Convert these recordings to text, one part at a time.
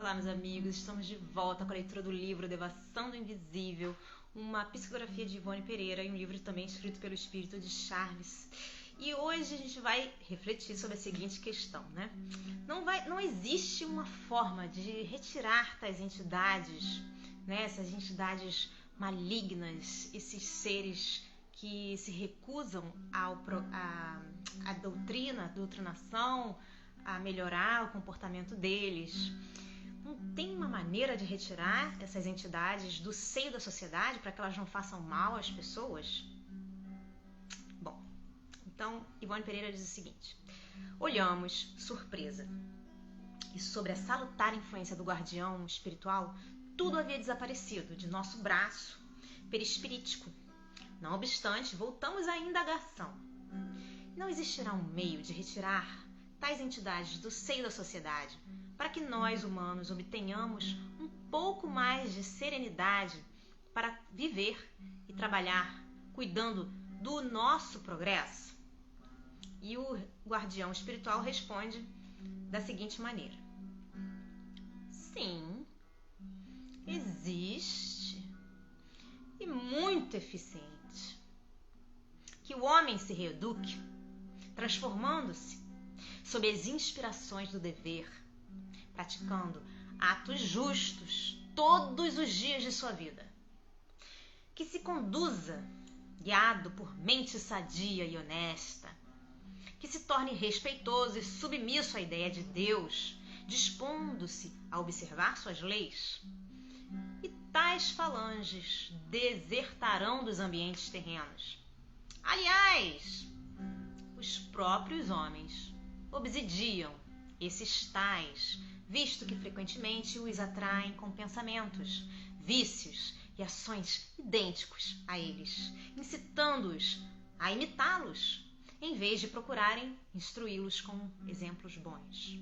Olá, meus amigos, estamos de volta com a leitura do livro Devassando do Invisível, uma psicografia de Ivone Pereira e um livro também escrito pelo espírito de Charles. E hoje a gente vai refletir sobre a seguinte questão, né? Não existe uma forma de retirar tais entidades, né? Essas entidades malignas, esses seres que se recusam à doutrinação, a melhorar o comportamento deles. Não tem uma maneira de retirar essas entidades do seio da sociedade para que elas não façam mal às pessoas? Bom, então Ivone Pereira diz o seguinte: olhamos, surpresa, e sobre a salutar influência do guardião espiritual, tudo havia desaparecido de nosso braço perispirítico. Não obstante, voltamos à indagação. Não existirá um meio de retirar tais entidades do seio da sociedade para que nós, humanos, obtenhamos um pouco mais de serenidade para viver e trabalhar cuidando do nosso progresso? E o guardião espiritual responde da seguinte maneira: sim, existe, e muito eficiente. Que o homem se reeduque, transformando-se sob as inspirações do dever, praticando atos justos todos os dias de sua vida. Que se conduza guiado por mente sadia e honesta. Que se torne respeitoso e submisso à ideia de Deus, dispondo-se a observar suas leis. E tais falanges desertarão dos ambientes terrenos. Aliás, os próprios homens obsidiam esses tais, visto que frequentemente os atraem com pensamentos, vícios e ações idênticos a eles, incitando-os a imitá-los, em vez de procurarem instruí-los com exemplos bons.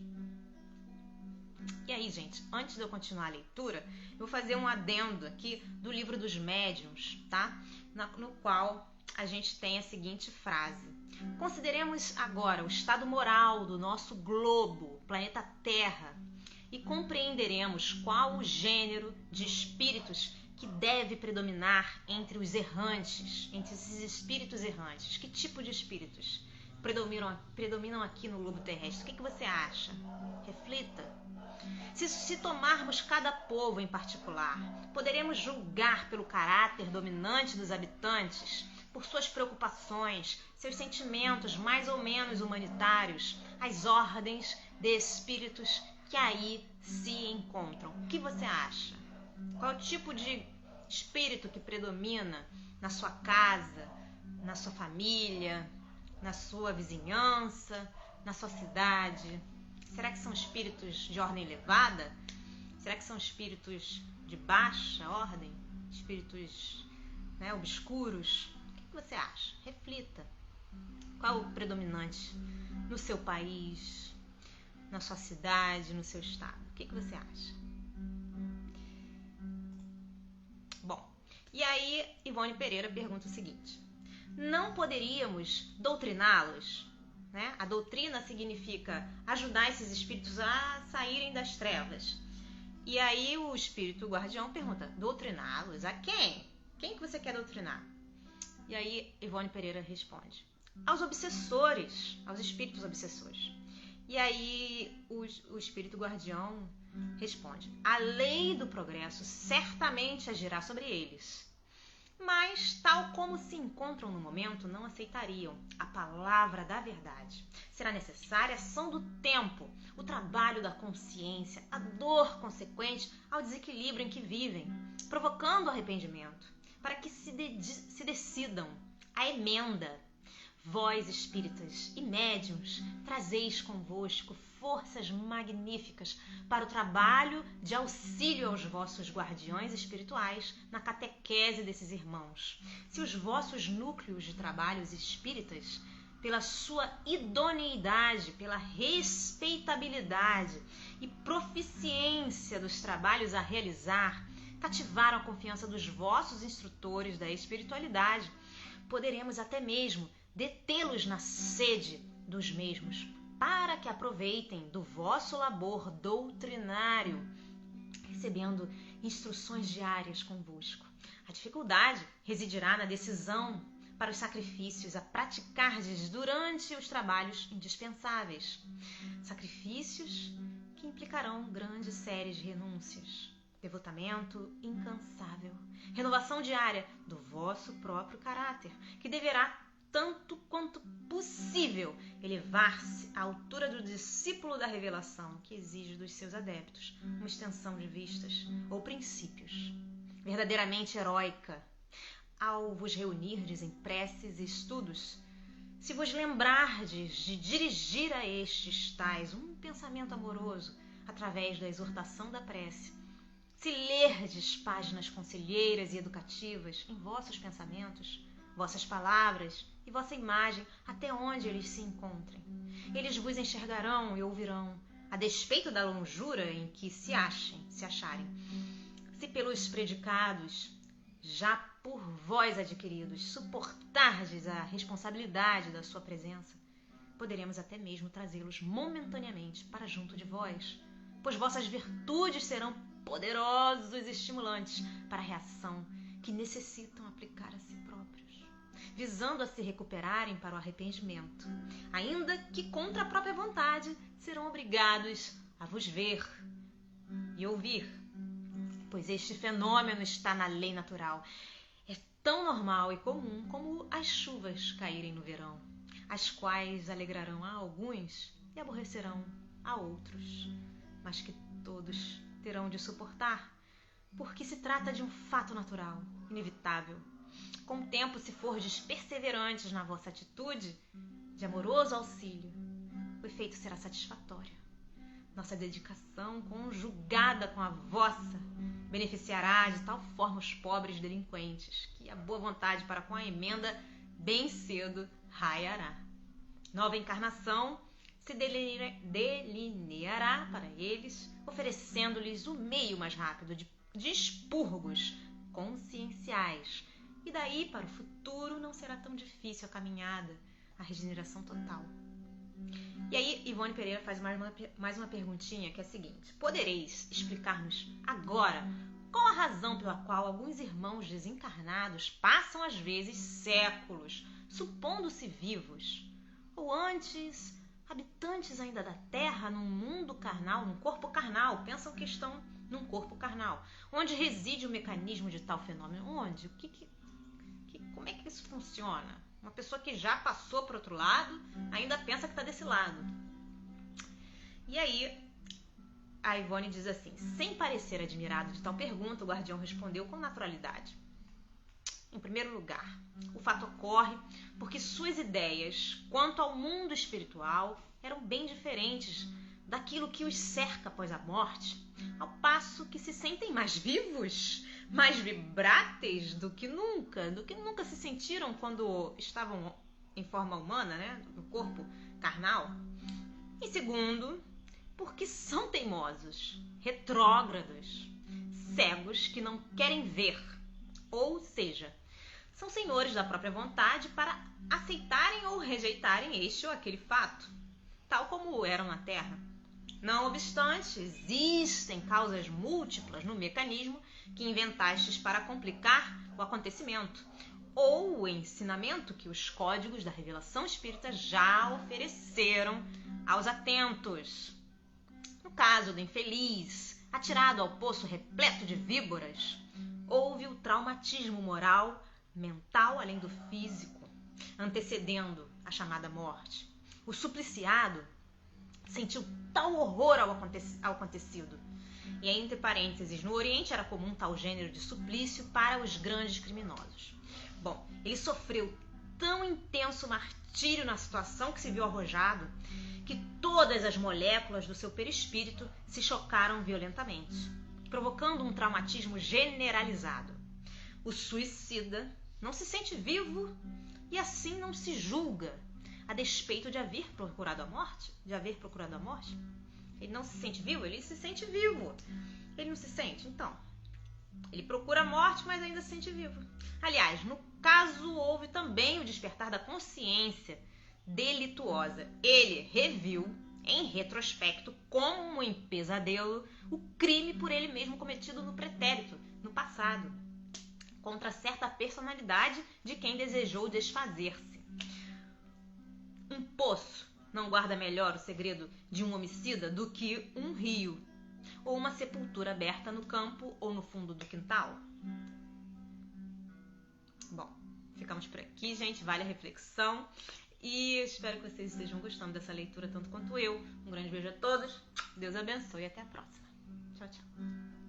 E aí, gente, antes de eu continuar a leitura, eu vou fazer um adendo aqui do livro dos médiuns, tá? No qual a gente tem a seguinte frase: consideremos agora o estado moral do nosso globo, planeta Terra, e compreenderemos qual o gênero de espíritos que deve predominar entre os errantes, entre esses espíritos errantes. Que tipo de espíritos predominam aqui no globo terrestre? O que você acha? Reflita. Se tomarmos cada povo em particular, poderemos julgar pelo caráter dominante dos habitantes, por suas preocupações, seus sentimentos mais ou menos humanitários, as ordens de espíritos que aí se encontram. O que você acha? Qual é o tipo de espírito que predomina na sua casa, na sua família, na sua vizinhança, na sua cidade? Será que são espíritos de ordem elevada? Será que são espíritos de baixa ordem? Espíritos, obscuros? O que você acha? Reflita. Qual o predominante no seu país, na sua cidade, no seu estado? O que você acha? Bom, e aí Ivone Pereira pergunta o seguinte: não poderíamos doutriná-los? A doutrina significa ajudar esses espíritos a saírem das trevas. E aí o espírito guardião pergunta: doutriná-los? A quem? Quem que você quer doutrinar? E aí Ivone Pereira responde: aos obsessores, aos espíritos obsessores. E aí o espírito guardião responde: a lei do progresso certamente agirá sobre eles, mas tal como se encontram no momento, não aceitariam a palavra da verdade. Será necessária a ação do tempo, o trabalho da consciência, a dor consequente ao desequilíbrio em que vivem, provocando arrependimento, para que se decidam a emenda. Vós, espíritas e médiuns, trazeis convosco forças magníficas para o trabalho de auxílio aos vossos guardiões espirituais na catequese desses irmãos. Se os vossos núcleos de trabalhos espíritas, pela sua idoneidade, pela respeitabilidade e proficiência dos trabalhos a realizar, cativaram a confiança dos vossos instrutores da espiritualidade, poderemos até mesmo detê-los na sede dos mesmos, para que aproveitem do vosso labor doutrinário recebendo instruções diárias convosco. A dificuldade residirá na decisão para os sacrifícios a praticardes durante os trabalhos indispensáveis. Sacrifícios que implicarão grandes séries de renúncias, devotamento incansável, renovação diária do vosso próprio caráter, que deverá, tanto quanto possível, elevar-se à altura do discípulo da revelação, que exige dos seus adeptos uma extensão de vistas ou princípios verdadeiramente heróica. Ao vos reunirdes em preces e estudos, se vos lembrardes de dirigir a estes tais um pensamento amoroso através da exortação da prece, se lerdes páginas conselheiras e educativas em vossos pensamentos, vossas palavras e vossa imagem até onde eles se encontrem, eles vos enxergarão e ouvirão, a despeito da longura em que se acharem. Se pelos predicados, já por vós adquiridos, suportardes a responsabilidade da sua presença, poderemos até mesmo trazê-los momentaneamente para junto de vós, pois vossas virtudes serão poderosos estimulantes para a reação que necessitam aplicar a si próprios, visando a se recuperarem para o arrependimento, ainda que contra a própria vontade serão obrigados a vos ver e ouvir, pois este fenômeno está na lei natural. É tão normal e comum como as chuvas caírem no verão, as quais alegrarão a alguns e aborrecerão a outros, mas que todos terão de suportar, porque se trata de um fato natural, inevitável. Com o tempo, se fordes perseverantes na vossa atitude de amoroso auxílio, o efeito será satisfatório. Nossa dedicação, conjugada com a vossa, beneficiará de tal forma os pobres delinquentes, que a boa vontade para com a emenda bem cedo raiará. Nova encarnação se delineará para eles, oferecendo-lhes o meio mais rápido de expurgos conscienciais, e daí para o futuro não será tão difícil a caminhada, a regeneração total. E aí Ivone Pereira faz mais uma perguntinha, que é a seguinte: podereis explicar-nos agora qual a razão pela qual alguns irmãos desencarnados passam às vezes séculos, supondo-se vivos, ou antes habitantes ainda da Terra, num mundo carnal, num corpo carnal, pensam que estão num corpo carnal, onde reside o mecanismo de tal fenômeno? Onde? Como é que isso funciona? Uma pessoa que já passou para o outro lado ainda pensa que está desse lado. E aí a Ivone diz assim: sem parecer admirado de tal pergunta, o guardião respondeu com naturalidade. Em primeiro lugar, o fato ocorre porque suas ideias quanto ao mundo espiritual eram bem diferentes daquilo que os cerca após a morte, ao passo que se sentem mais vivos, mais vibráteis do que nunca se sentiram quando estavam em forma humana, né, no corpo carnal. E segundo, porque são teimosos, retrógrados, cegos que não querem ver, ou seja, são senhores da própria vontade para aceitarem ou rejeitarem este ou aquele fato, tal como eram na Terra. Não obstante, existem causas múltiplas no mecanismo que inventastes para complicar o acontecimento, ou o ensinamento que os códigos da revelação espírita já ofereceram aos atentos. No caso do infeliz, atirado ao poço repleto de víboras, houve o traumatismo moral, mental além do físico, antecedendo a chamada morte. O supliciado sentiu tal horror ao acontecido. E entre parênteses, no Oriente era comum tal gênero de suplício para os grandes criminosos. Bom, ele sofreu tão intenso martírio na situação que se viu arrojado, que todas as moléculas do seu perispírito se chocaram violentamente, provocando um traumatismo generalizado. O suicida não se sente vivo e assim não se julga, a despeito de haver procurado a morte. Ele não se sente vivo? Ele se sente vivo. Ele não se sente? Então, ele procura a morte, mas ainda se sente vivo. Aliás, no caso, houve também o despertar da consciência delituosa. Ele reviu em retrospecto, como em Pesadelo, o crime por ele mesmo cometido no pretérito, no passado, contra certa personalidade de quem desejou desfazer-se. Um poço não guarda melhor o segredo de um homicida do que um rio, ou uma sepultura aberta no campo ou no fundo do quintal. Bom, ficamos por aqui, gente. Vale a reflexão. E espero que vocês estejam gostando dessa leitura tanto quanto eu. Um grande beijo a todos. Deus abençoe e até a próxima. Tchau, tchau.